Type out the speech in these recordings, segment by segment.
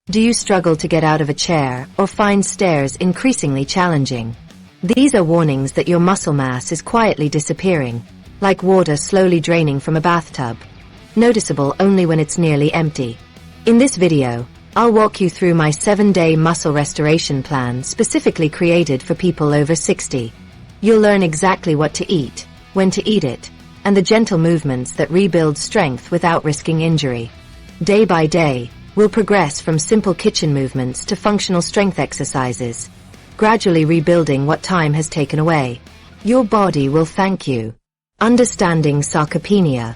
Do you struggle to get out of a chair or find stairs increasingly challenging? These are warnings that your muscle mass is quietly disappearing, like water slowly draining from a bathtub, noticeable only when it's nearly empty. In this video, I'll walk you through my 7-day muscle restoration plan specifically created for people over 60. You'll learn exactly what to eat, when to eat it, and the gentle movements that rebuild strength without risking injury. Day by day, we'll progress from simple kitchen movements to functional strength exercises, gradually rebuilding what time has taken away. Your body will thank you. Understanding sarcopenia,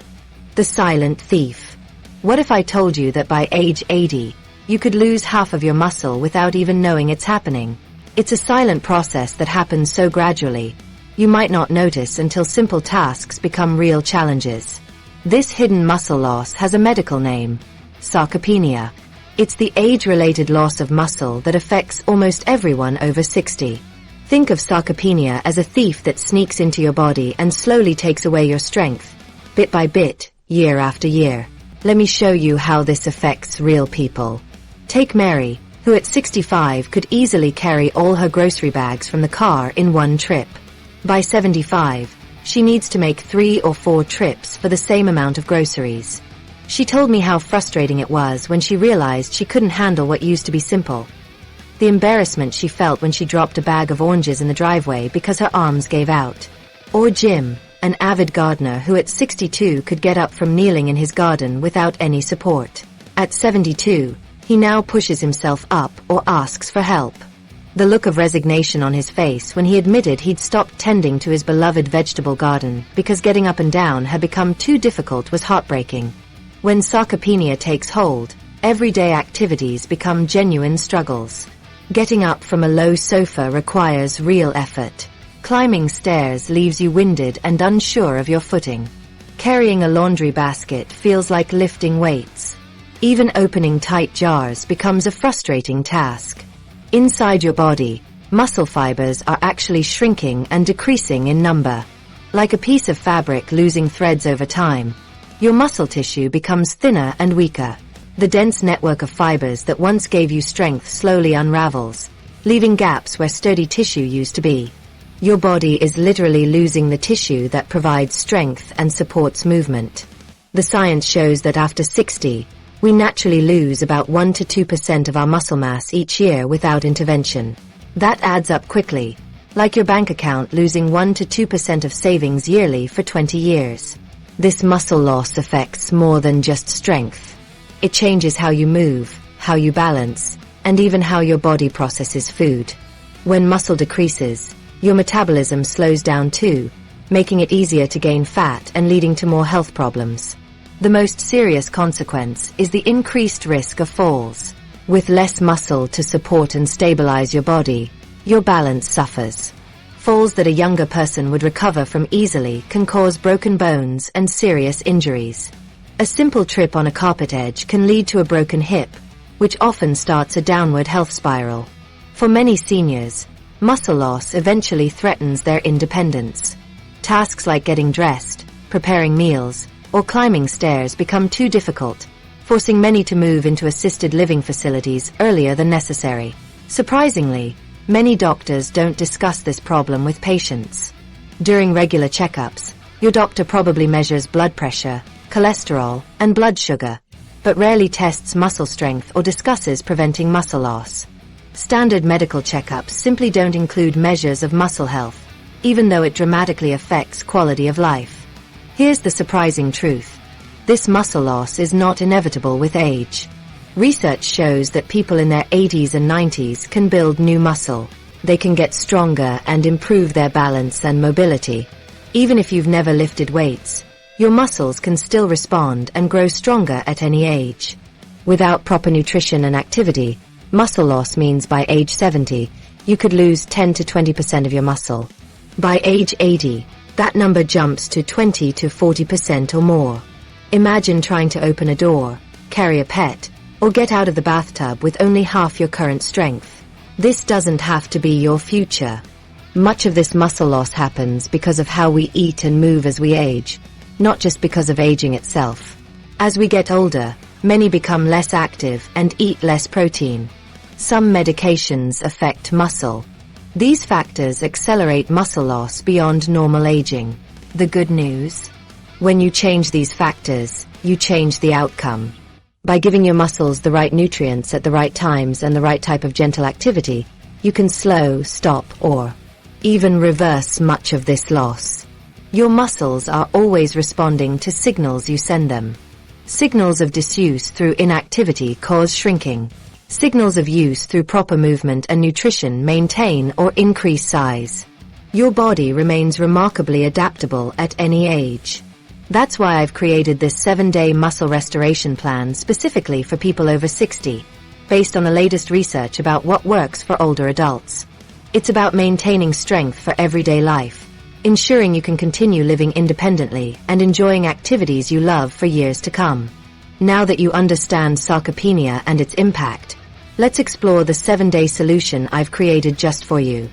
the silent thief. What if I told you that by age 80, you could lose half of your muscle without even knowing it's happening? It's a silent process that happens so gradually, you might not notice until simple tasks become real challenges. This hidden muscle loss has a medical name: sarcopenia. It's the age-related loss of muscle that affects almost everyone over 60. Think of sarcopenia as a thief that sneaks into your body and slowly takes away your strength, bit by bit, year after year. Let me show you how this affects real people. Take Mary, who at 65 could easily carry all her grocery bags from the car in one trip. By 75, she needs to make 3 or 4 trips for the same amount of groceries. She told me how frustrating it was when she realized she couldn't handle what used to be simple. The embarrassment she felt when she dropped a bag of oranges in the driveway because her arms gave out. Or Jim, an avid gardener who at 62 could get up from kneeling in his garden without any support. At 72, he now pushes himself up or asks for help. The look of resignation on his face when he admitted he'd stopped tending to his beloved vegetable garden because getting up and down had become too difficult was heartbreaking. When sarcopenia takes hold, everyday activities become genuine struggles. Getting up from a low sofa requires real effort. Climbing stairs leaves you winded and unsure of your footing. Carrying a laundry basket feels like lifting weights. Even opening tight jars becomes a frustrating task. Inside your body, muscle fibers are actually shrinking and decreasing in number. Like a piece of fabric losing threads over time, your muscle tissue becomes thinner and weaker. The dense network of fibers that once gave you strength slowly unravels, leaving gaps where sturdy tissue used to be. Your body is literally losing the tissue that provides strength and supports movement. The science shows that after 60, we naturally lose about 1 to 2% of our muscle mass each year without intervention. That adds up quickly, like your bank account losing 1 to 2% of savings yearly for 20 years. This muscle loss affects more than just strength. It changes how you move, how you balance, and even how your body processes food. When muscle decreases, your metabolism slows down too, making it easier to gain fat and leading to more health problems. The most serious consequence is the increased risk of falls. With less muscle to support and stabilize your body, your balance suffers. Falls that a younger person would recover from easily can cause broken bones and serious injuries. A simple trip on a carpet edge can lead to a broken hip, which often starts a downward health spiral. For many seniors, muscle loss eventually threatens their independence. Tasks like getting dressed, preparing meals, or climbing stairs become too difficult, forcing many to move into assisted living facilities earlier than necessary. Surprisingly, many doctors don't discuss this problem with patients. During regular checkups, your doctor probably measures blood pressure, cholesterol, and blood sugar, but rarely tests muscle strength or discusses preventing muscle loss. Standard medical checkups simply don't include measures of muscle health, even though it dramatically affects quality of life. Here's the surprising truth. This muscle loss is not inevitable with age. Research shows that people in their 80s and 90s can build new muscle. They can get stronger and improve their balance and mobility. Even if you've never lifted weights, your muscles can still respond and grow stronger at any age. Without proper nutrition and activity, muscle loss means by age 70, you could lose 10 to 20% of your muscle. By age 80, that number jumps to 20 to 40% or more. Imagine trying to open a door, carry a pet, or get out of the bathtub with only half your current strength. This doesn't have to be your future. Much of this muscle loss happens because of how we eat and move as we age, not just because of aging itself. As we get older, Many become less active and eat less protein. Some medications affect muscle. These factors accelerate muscle loss beyond normal aging. The good news? When you change these factors, you change the outcome. By giving your muscles the right nutrients at the right times and the right type of gentle activity, you can slow, stop, or even reverse much of this loss. Your muscles are always responding to signals you send them. Signals of disuse through inactivity cause shrinking. Signals of use through proper movement and nutrition maintain or increase size. Your body remains remarkably adaptable at any age. That's why I've created this 7-day muscle restoration plan specifically for people over 60, based on the latest research about what works for older adults. It's about maintaining strength for everyday life, ensuring you can continue living independently and enjoying activities you love for years to come. Now that you understand sarcopenia and its impact, let's explore the 7-day solution I've created just for you.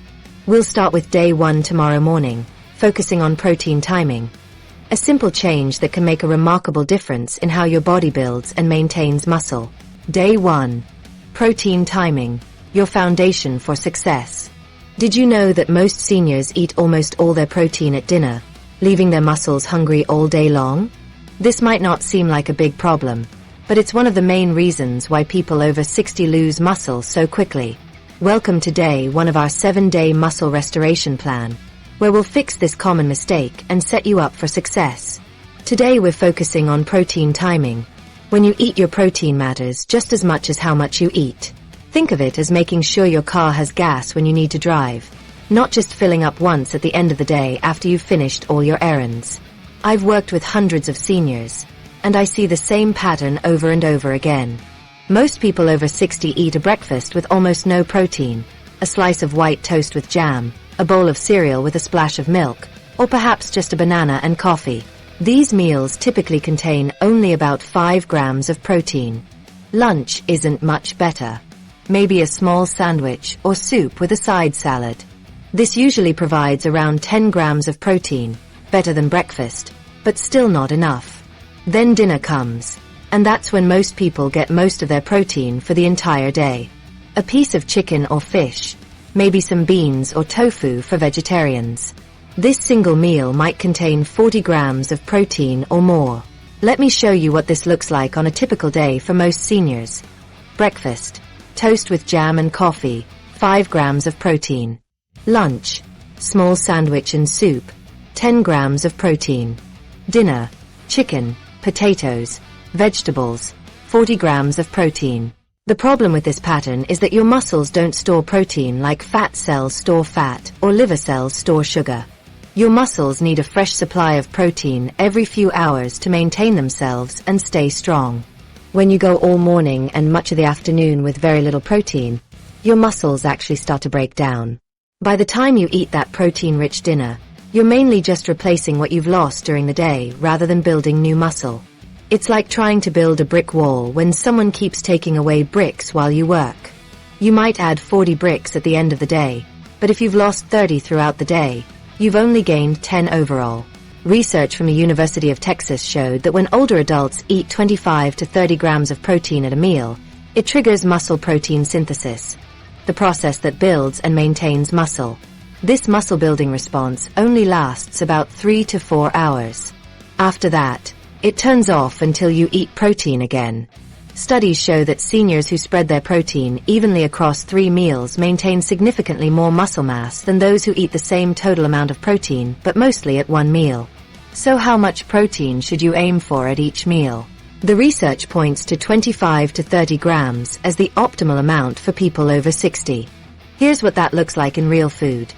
We'll start with day 1 tomorrow morning, focusing on protein timing. A simple change that can make a remarkable difference in how your body builds and maintains muscle. Day 1. Protein timing, your foundation for success. Did you know that most seniors eat almost all their protein at dinner, leaving their muscles hungry all day long? This might not seem like a big problem, but it's one of the main reasons why people over 60 lose muscle so quickly. Welcome to day 1 of our 7-day muscle restoration plan, where we'll fix this common mistake and set you up for success. Today we're focusing on protein timing. When you eat, your protein matters just as much as how much you eat. Think of it as making sure your car has gas when you need to drive, not just filling up once at the end of the day after you've finished all your errands. I've worked with hundreds of seniors, and I see the same pattern over and over again. Most people over 60 eat a breakfast with almost no protein, a slice of white toast with jam, a bowl of cereal with a splash of milk, or perhaps just a banana and coffee. These meals typically contain only about 5 grams of protein. Lunch isn't much better. Maybe a small sandwich or soup with a side salad. This usually provides around 10 grams of protein, better than breakfast, but still not enough. Then dinner comes, and that's when most people get most of their protein for the entire day. A piece of chicken or fish, maybe some beans or tofu for vegetarians. This single meal might contain 40 grams of protein or more. Let me show you what this looks like on a typical day for most seniors. Breakfast: toast with jam and coffee, 5 grams of protein. Lunch: small sandwich and soup, 10 grams of protein. Dinner: chicken, potatoes, vegetables, 40 grams of protein. The problem with this pattern is that your muscles don't store protein like fat cells store fat or liver cells store sugar. Your muscles need a fresh supply of protein every few hours to maintain themselves and stay strong. When you go all morning and much of the afternoon with very little protein, your muscles actually start to break down. By the time you eat that protein-rich dinner, you're mainly just replacing what you've lost during the day rather than building new muscle. It's like trying to build a brick wall when someone keeps taking away bricks while you work. You might add 40 bricks at the end of the day, but if you've lost 30 throughout the day, you've only gained 10 overall. Research from the University of Texas showed that when older adults eat 25 to 30 grams of protein at a meal, it triggers muscle protein synthesis, the process that builds and maintains muscle. This muscle building response only lasts about 3 to 4 hours. After that, it turns off until you eat protein again. Studies show that seniors who spread their protein evenly across 3 meals maintain significantly more muscle mass than those who eat the same total amount of protein but mostly at one meal. So how much protein should you aim for at each meal? The research points to 25 to 30 grams as the optimal amount for people over 60. Here's what that looks like in real food.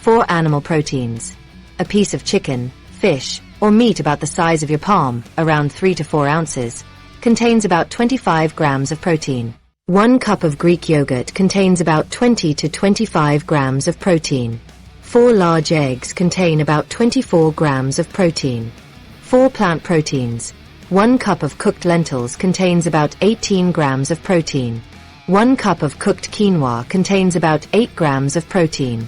4 animal proteins. A piece of chicken, fish, or meat about the size of your palm, around 3 to 4 ounces, contains about 25 grams of protein. 1 cup of Greek yogurt contains about 20 to 25 grams of protein. 4 large eggs contain about 24 grams of protein. 4 plant proteins. 1 cup of cooked lentils contains about 18 grams of protein. 1 cup of cooked quinoa contains about 8 grams of protein.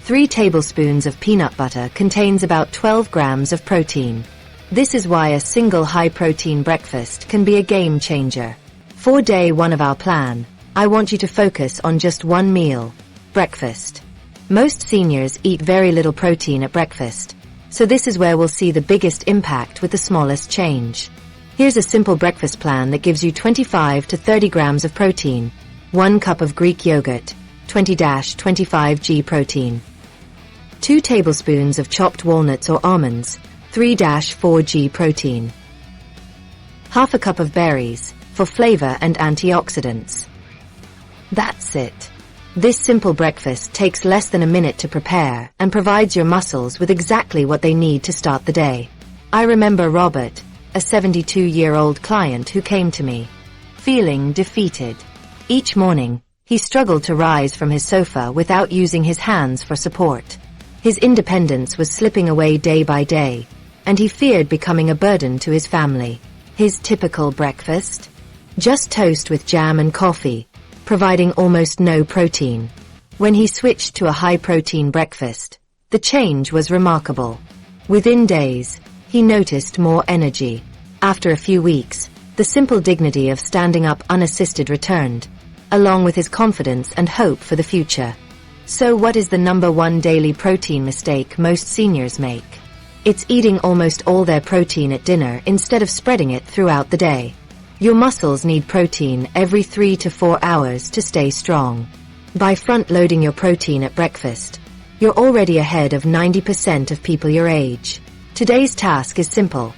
3 tablespoons of peanut butter contains about 12 grams of protein. This is why a single high-protein breakfast can be a game changer. For day 1 of our plan, I want you to focus on just one meal: breakfast. Most seniors eat very little protein at breakfast, so this is where we'll see the biggest impact with the smallest change. Here's a simple breakfast plan that gives you 25 to 30 grams of protein, 1 cup of Greek yogurt, 20-25 g protein, 2 tablespoons of chopped walnuts or almonds, 3-4 g protein, half a cup of berries, for flavor and antioxidants. That's it. This simple breakfast takes less than a minute to prepare and provides your muscles with exactly what they need to start the day. I remember Robert, a 72-year-old client who came to me, feeling defeated. Each morning, he struggled to rise from his sofa without using his hands for support. His independence was slipping away day by day, and he feared becoming a burden to his family. His typical breakfast? Just toast with jam and coffee, providing almost no protein. When he switched to a high-protein breakfast, the change was remarkable. Within days, he noticed more energy. After a few weeks, the simple dignity of standing up unassisted returned, along with his confidence and hope for the future. So what is the number one daily protein mistake most seniors make? It's eating almost all their protein at dinner instead of spreading it throughout the day. Your muscles need protein every 3 to 4 hours to stay strong. By front-loading your protein at breakfast, you're already ahead of 90% of people your age. Today's task is simple.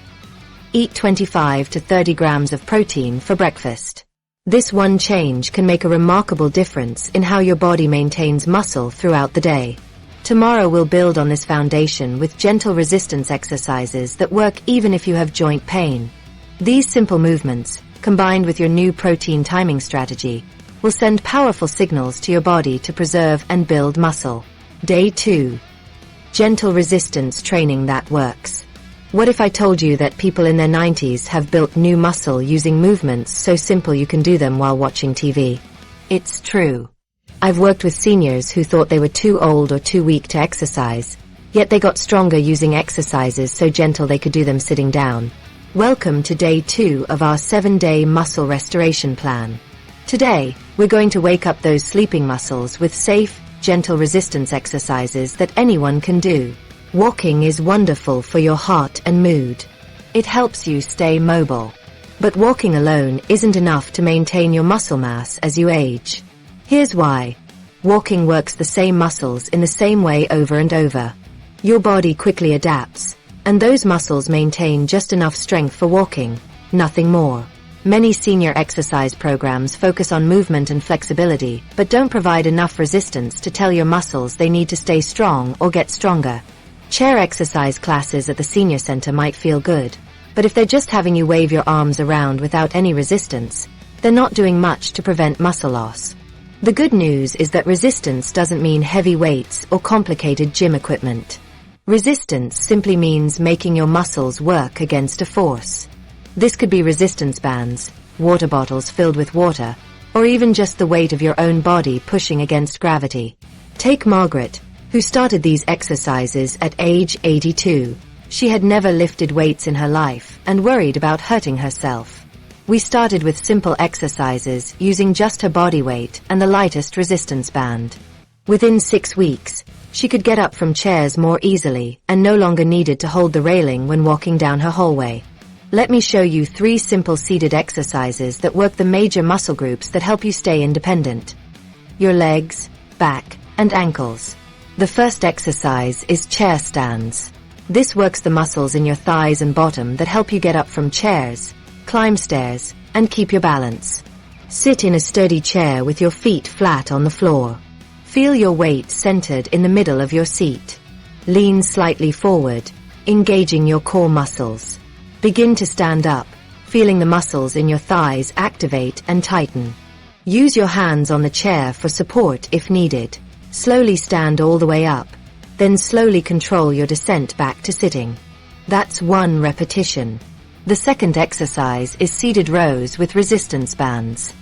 Eat 25 to 30 grams of protein for breakfast. This one change can make a remarkable difference in how your body maintains muscle throughout the day. Tomorrow we'll build on this foundation with gentle resistance exercises that work even if you have joint pain. These simple movements, combined with your new protein timing strategy, will send powerful signals to your body to preserve and build muscle. Day 2. Gentle resistance training that works. What if I told you that people in their 90s have built new muscle using movements so simple you can do them while watching TV? It's true. I've worked with seniors who thought they were too old or too weak to exercise, yet they got stronger using exercises so gentle they could do them sitting down. Welcome to day 2 of our 7-day muscle restoration plan. Today, we're going to wake up those sleeping muscles with safe, gentle resistance exercises that anyone can do. Walking is wonderful for your heart and mood. It helps you stay mobile. But walking alone isn't enough to maintain your muscle mass as you age. Here's why. Walking works the same muscles in the same way over and over. Your body quickly adapts, and those muscles maintain just enough strength for walking, nothing more. Many senior exercise programs focus on movement and flexibility, but don't provide enough resistance to tell your muscles they need to stay strong or get stronger. Chair exercise classes at the senior center might feel good, but if they're just having you wave your arms around without any resistance, they're not doing much to prevent muscle loss. The good news is that resistance doesn't mean heavy weights or complicated gym equipment. Resistance simply means making your muscles work against a force. This could be resistance bands, water bottles filled with water, or even just the weight of your own body pushing against gravity. Take Margaret, who started these exercises at age 82. She had never lifted weights in her life and worried about hurting herself. We started with simple exercises using just her body weight and the lightest resistance band. Within 6 weeks, she could get up from chairs more easily and no longer needed to hold the railing when walking down her hallway. Let me show you 3 simple seated exercises that work the major muscle groups that help you stay independent. Your legs, back, and ankles. The first exercise is chair stands. This works the muscles in your thighs and bottom that help you get up from chairs, climb stairs, and keep your balance. Sit in a sturdy chair with your feet flat on the floor. Feel your weight centered in the middle of your seat. Lean slightly forward, engaging your core muscles. Begin to stand up, feeling the muscles in your thighs activate and tighten. Use your hands on the chair for support if needed. Slowly stand all the way up, then slowly control your descent back to sitting. That's 1 repetition. The second exercise is seated rows with resistance bands.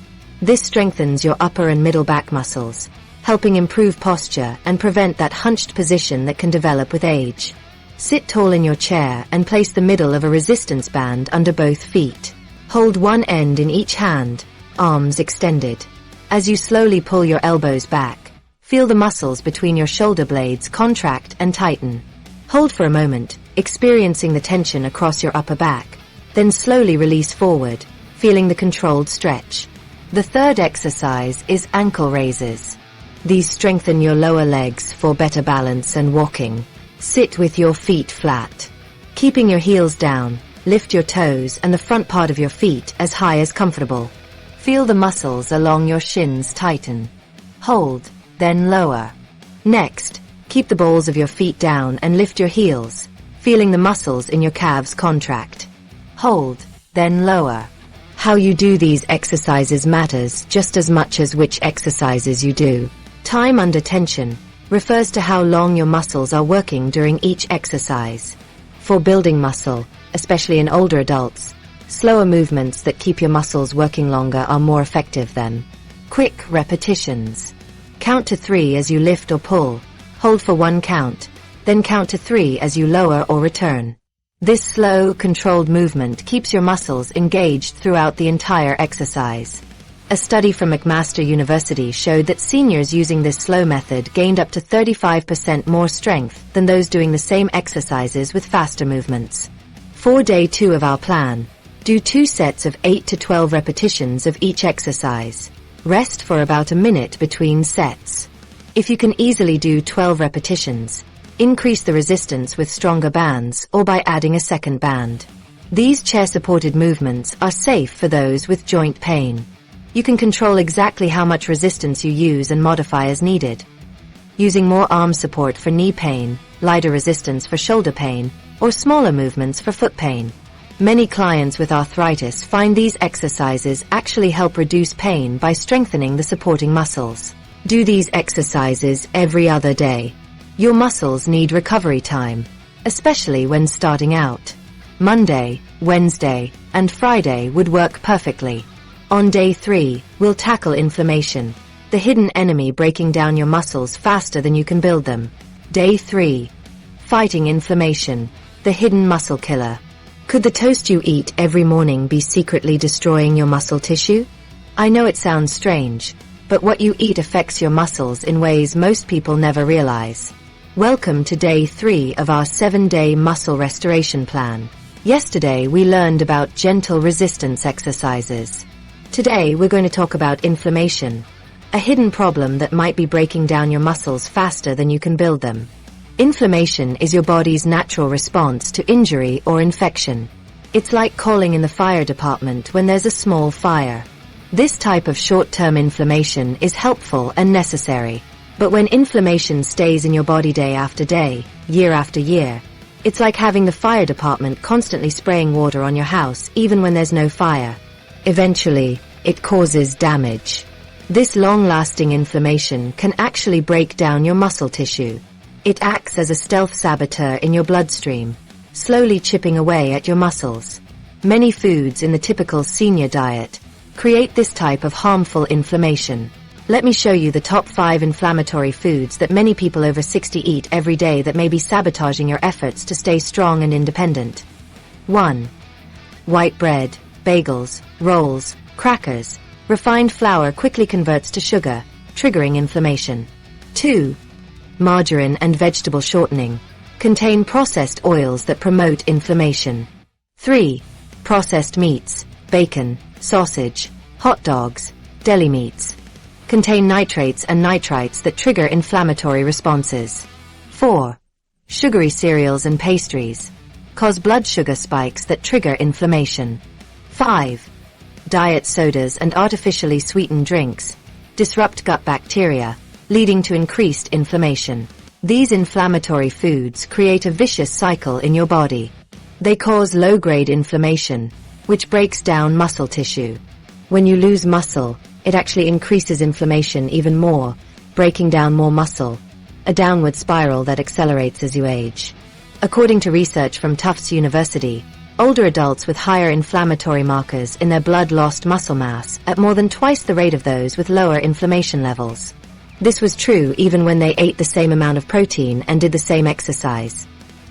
This strengthens your upper and middle back muscles, helping improve posture and prevent that hunched position that can develop with age. Sit tall in your chair and place the middle of a resistance band under both feet. Hold one end in each hand, arms extended. As you slowly pull your elbows back, feel the muscles between your shoulder blades contract and tighten. Hold for a moment, experiencing the tension across your upper back, then slowly release forward, feeling the controlled stretch. The third exercise is ankle raises. These strengthen your lower legs for better balance and walking. Sit with your feet flat. Keeping your heels down, lift your toes and the front part of your feet as high as comfortable. Feel the muscles along your shins tighten. Hold, then lower. Next, keep the balls of your feet down and lift your heels, feeling the muscles in your calves contract. Hold, then lower. How you do these exercises matters just as much as which exercises you do. Time under tension refers to how long your muscles are working during each exercise. For building muscle, especially in older adults, slower movements that keep your muscles working longer are more effective than quick repetitions. Count to 3 as you lift or pull, hold for 1 count, then count to 3 as you lower or return. This slow, controlled movement keeps your muscles engaged throughout the entire exercise. A study from McMaster University showed that seniors using this slow method gained up to 35% more strength than those doing the same exercises with faster movements. For day 2 of our plan, do 2 sets of 8 to 12 repetitions of each exercise. Rest for about a minute between sets. If you can easily do 12 repetitions, increase the resistance with stronger bands or by adding a second band. These chair-supported movements are safe for those with joint pain. You can control exactly how much resistance you use and modify as needed. Using more arm support for knee pain, lighter resistance for shoulder pain, or smaller movements for foot pain. Many clients with arthritis find these exercises actually help reduce pain by strengthening the supporting muscles. Do these exercises every other day. Your muscles need recovery time, especially when starting out. Monday, Wednesday, and Friday would work perfectly. On day 3, we'll tackle inflammation, the hidden enemy breaking down your muscles faster than you can build them. Day 3. Fighting inflammation, the hidden muscle killer. Could the toast you eat every morning be secretly destroying your muscle tissue? I know it sounds strange, but what you eat affects your muscles in ways most people never realize. Welcome to day 3 of our 7-day muscle restoration plan. Yesterday we learned about gentle resistance exercises. Today we're going to talk about inflammation, a hidden problem that might be breaking down your muscles faster than you can build them. Inflammation is your body's natural response to injury or infection. It's like calling in the fire department when there's a small fire. This type of short-term inflammation is helpful and necessary. But when inflammation stays in your body day after day, year after year, it's like having the fire department constantly spraying water on your house even when there's no fire. Eventually, it causes damage. This long-lasting inflammation can actually break down your muscle tissue. It acts as a stealth saboteur in your bloodstream, slowly chipping away at your muscles. Many foods in the typical senior diet create this type of harmful inflammation. Let me show you the top 5 inflammatory foods that many people over 60 eat every day that may be sabotaging your efforts to stay strong and independent. 1. White bread, bagels, rolls, crackers. Refined flour quickly converts to sugar, triggering inflammation. 2. Margarine and vegetable shortening contain processed oils that promote inflammation. 3. Processed meats, bacon, sausage, hot dogs, deli meats contain nitrates and nitrites that trigger inflammatory responses. 4. Sugary cereals and pastries cause blood sugar spikes that trigger inflammation. 5. Diet sodas and artificially sweetened drinks disrupt gut bacteria, leading to increased inflammation. These inflammatory foods create a vicious cycle in your body. They cause low-grade inflammation, which breaks down muscle tissue. When you lose muscle, it actually increases inflammation even more, breaking down more muscle, a downward spiral that accelerates as you age. According to research from Tufts University, older adults with higher inflammatory markers in their blood lost muscle mass at more than twice the rate of those with lower inflammation levels. This was true even when they ate the same amount of protein and did the same exercise.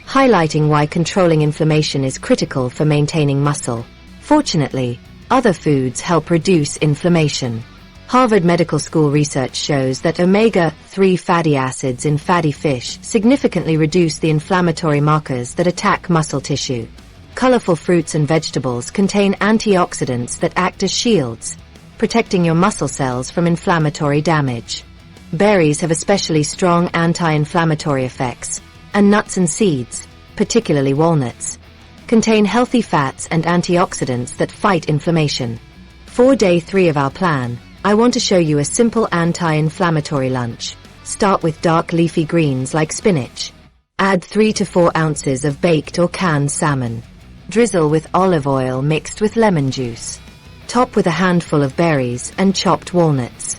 highlighting why controlling inflammation is critical for maintaining muscle. Fortunately, other foods help reduce inflammation. Harvard Medical School research shows that omega-3 fatty acids in fatty fish significantly reduce the inflammatory markers that attack muscle tissue. Colorful fruits and vegetables contain antioxidants that act as shields, protecting your muscle cells from inflammatory damage. Berries have especially strong anti-inflammatory effects, and nuts and seeds, particularly walnuts, contain healthy fats and antioxidants that fight inflammation. For day 3 of our plan, I want to show you a simple anti-inflammatory lunch. Start with dark leafy greens like spinach. Add 3 to 4 ounces of baked or canned salmon. Drizzle with olive oil mixed with lemon juice. Top with a handful of berries and chopped walnuts.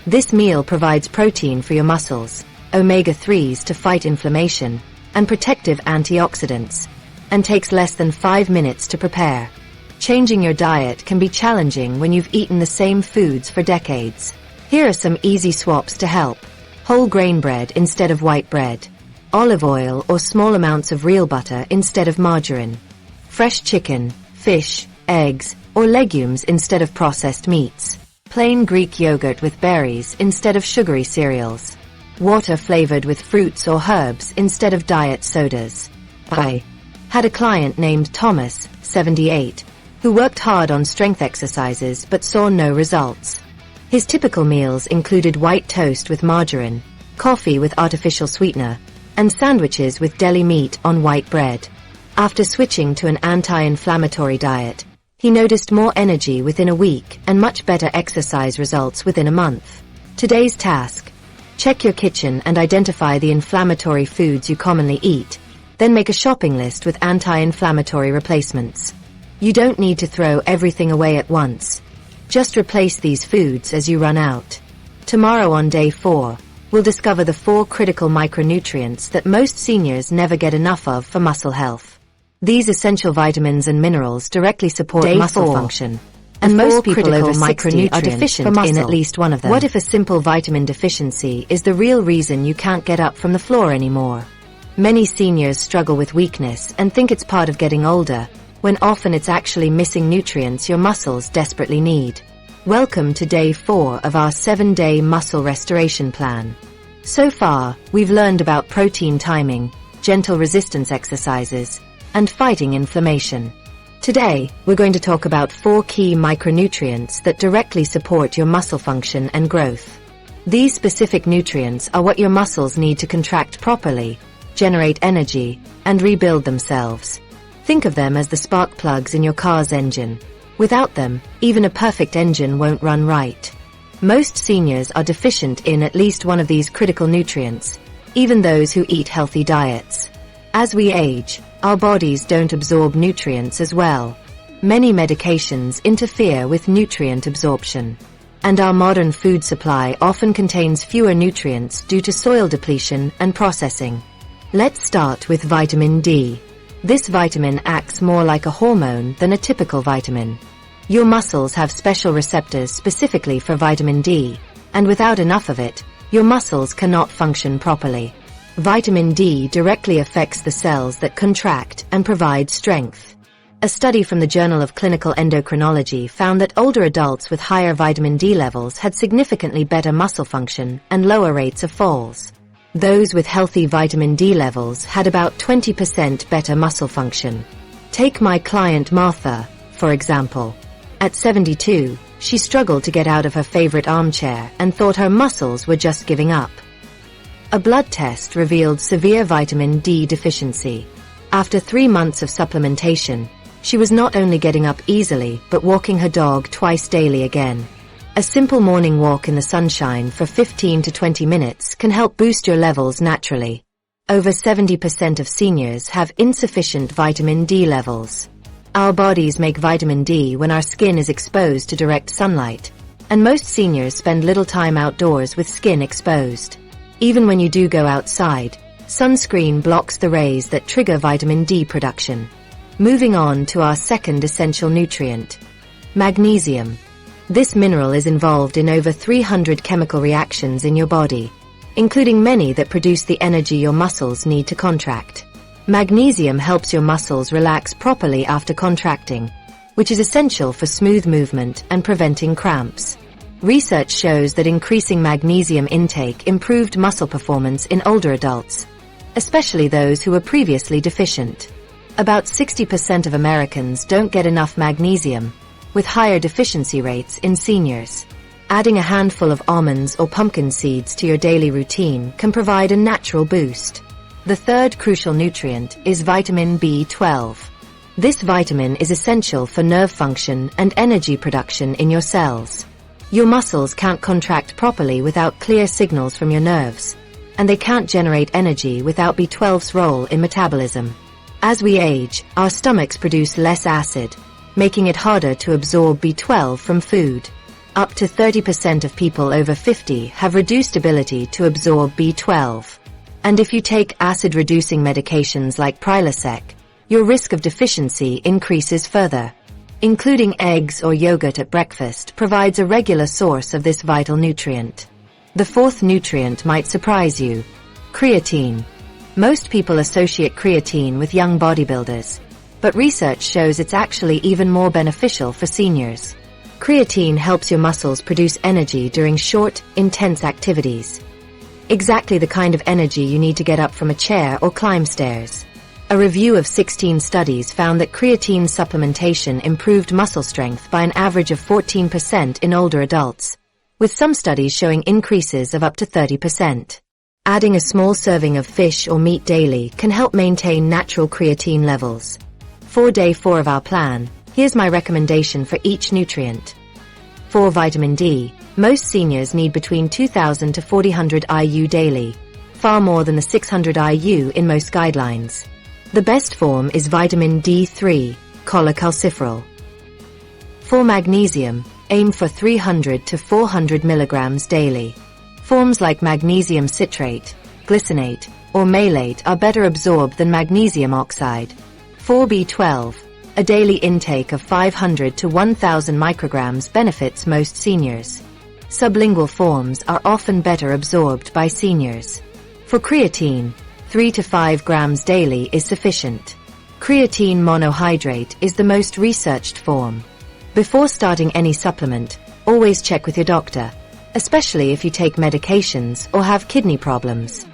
This meal provides protein for your muscles, omega-3s to fight inflammation, and protective antioxidants, and takes less than 5 minutes to prepare. Changing your diet can be challenging when you've eaten the same foods for decades. Here are some easy swaps to help. Whole grain bread instead of white bread. Olive oil or small amounts of real butter instead of margarine. Fresh chicken, fish, eggs, or legumes instead of processed meats. Plain Greek yogurt with berries instead of sugary cereals. Water flavored with fruits or herbs instead of diet sodas. I had a client named Thomas, 78, who worked hard on strength exercises but saw no results. His typical meals included white toast with margarine, coffee with artificial sweetener, and sandwiches with deli meat on white bread. After switching to an anti-inflammatory diet, he noticed more energy within a week and much better exercise results within a month. Today's task: check your kitchen and identify the inflammatory foods you commonly eat, then make a shopping list with anti-inflammatory replacements. You don't need to throw everything away at once. Just replace these foods as you run out. Tomorrow on day 4, we'll discover the 4 critical micronutrients that most seniors never get enough of for muscle health. These essential vitamins and minerals directly support muscle function, and most people over 60 are deficient in at least one of them. What if a simple vitamin deficiency is the real reason you can't get up from the floor anymore? Many seniors struggle with weakness and think it's part of getting older, when often it's actually missing nutrients your muscles desperately need. Welcome to day 4 of our 7-day muscle restoration plan. So far, we've learned about protein timing, gentle resistance exercises, and fighting inflammation. Today, we're going to talk about 4 key micronutrients that directly support your muscle function and growth. These specific nutrients are what your muscles need to contract properly, generate energy, and rebuild themselves. Think of them as the spark plugs in your car's engine. Without them, even a perfect engine won't run right. Most seniors are deficient in at least one of these critical nutrients, even those who eat healthy diets. As we age, our bodies don't absorb nutrients as well. Many medications interfere with nutrient absorption, and our modern food supply often contains fewer nutrients due to soil depletion and processing. Let's start with vitamin D. This vitamin acts more like a hormone than a typical vitamin. Your muscles have special receptors specifically for vitamin D, and without enough of it, your muscles cannot function properly. Vitamin D directly affects the cells that contract and provide strength. A study from the Journal of Clinical Endocrinology found that older adults with higher vitamin D levels had significantly better muscle function and lower rates of falls. Those with healthy vitamin D levels had about 20% better muscle function. Take my client Martha, for example. At 72, she struggled to get out of her favorite armchair and thought her muscles were just giving up. A blood test revealed severe vitamin D deficiency. After 3 months of supplementation, she was not only getting up easily but walking her dog twice daily again. A simple morning walk in the sunshine for 15 to 20 minutes can help boost your levels naturally. Over 70% of seniors have insufficient vitamin D levels. Our bodies make vitamin D when our skin is exposed to direct sunlight, and most seniors spend little time outdoors with skin exposed. Even when you do go outside, sunscreen blocks the rays that trigger vitamin D production. Moving on to our second essential nutrient, magnesium. This mineral is involved in over 300 chemical reactions in your body, including many that produce the energy your muscles need to contract. Magnesium helps your muscles relax properly after contracting, which is essential for smooth movement and preventing cramps. Research shows that increasing magnesium intake improved muscle performance in older adults, especially those who were previously deficient. About 60% of Americans don't get enough magnesium, with higher deficiency rates in seniors. Adding a handful of almonds or pumpkin seeds to your daily routine can provide a natural boost. The third crucial nutrient is vitamin B12. This vitamin is essential for nerve function and energy production in your cells. Your muscles can't contract properly without clear signals from your nerves, and they can't generate energy without B12's role in metabolism. As we age, our stomachs produce less acid, making it harder to absorb B12 from food. Up to 30% of people over 50 have reduced ability to absorb B12. And if you take acid-reducing medications like Prilosec, your risk of deficiency increases further. Including eggs or yogurt at breakfast provides a regular source of this vital nutrient. The fourth nutrient might surprise you: creatine. Most people associate creatine with young bodybuilders, but research shows it's actually even more beneficial for seniors. Creatine helps your muscles produce energy during short, intense activities. Exactly the kind of energy you need to get up from a chair or climb stairs. A review of 16 studies found that creatine supplementation improved muscle strength by an average of 14% in older adults, with some studies showing increases of up to 30%. Adding a small serving of fish or meat daily can help maintain natural creatine levels. For day 4 of our plan, here's my recommendation for each nutrient. For vitamin D, most seniors need between 2,000 to 4,000 IU daily, far more than the 600 IU in most guidelines. The best form is vitamin D3, cholecalciferol. For magnesium, aim for 300 to 400 milligrams daily. Forms like magnesium citrate, glycinate, or malate are better absorbed than magnesium oxide. For B12, a daily intake of 500 to 1,000 micrograms benefits most seniors. Sublingual forms are often better absorbed by seniors. For creatine, 3 to 5 grams daily is sufficient. Creatine monohydrate is the most researched form. Before starting any supplement, always check with your doctor, especially if you take medications or have kidney problems.